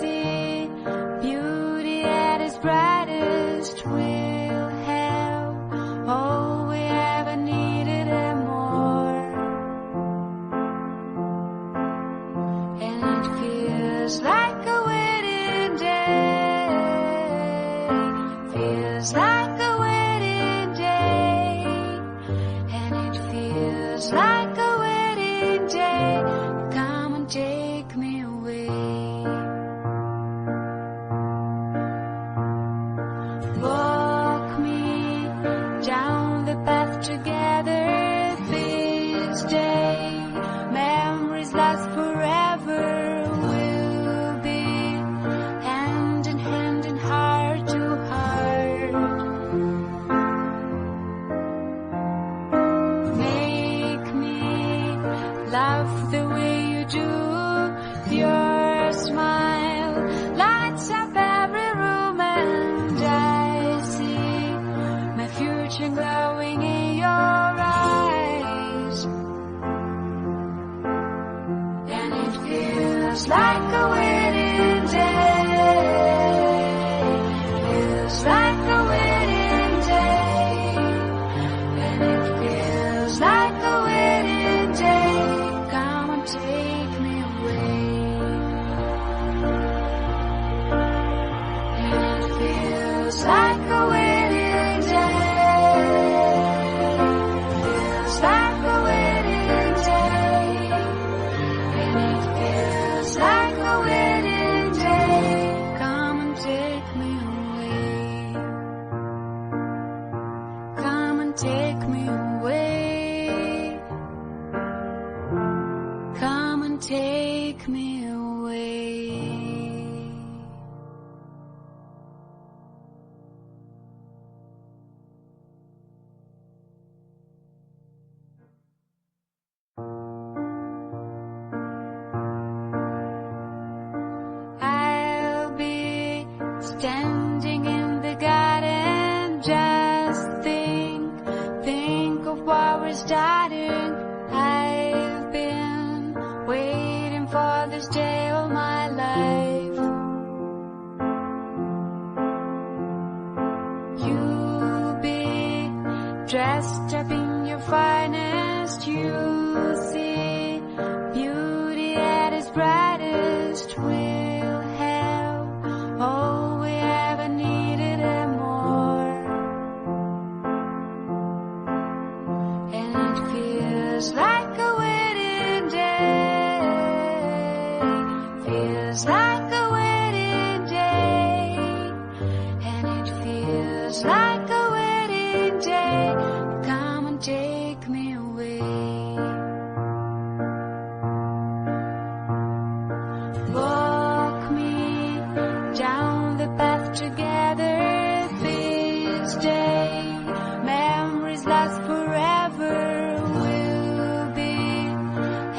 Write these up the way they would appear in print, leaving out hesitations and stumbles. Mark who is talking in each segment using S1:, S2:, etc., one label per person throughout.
S1: see beauty at its brightest. We'll have all we ever needed and more. And it feels like a wedding day. Feels like a wedding day. And it feels like a wedding day. Come and take me away. Walk me down the path together this day. Memories last forever. We'll be hand in hand and heart to heart. Make me love the way you do. Your smile lights up every room, and I see my future glowing in your eyes. And it feels like a wedding day. Feels like a wedding day. And it feels like a wedding day. Come and take me away. And it feels like a wedding day. Feels like a wedding day. And it feels like a wedding day. Come and take me away. Come and take me away. Come and take me away. I'll be standing in the garden. Just think of what we're starting. I've been waiting for this day all my life. You'll be dressed up in your finest. You'll see beauty at its brightest. We'll have all we ever needed and more. And it feels like a wedding day. Feels like a wedding day. And it feels like a wedding day. Come and take me away. Walk me down the path together this day. Memories last forever. We'll be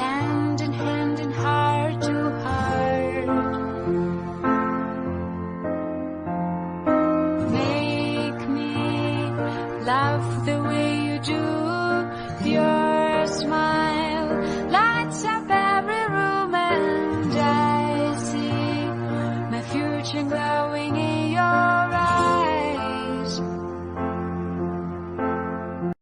S1: hand in hand and heart to heart. Make me love the way you do. Your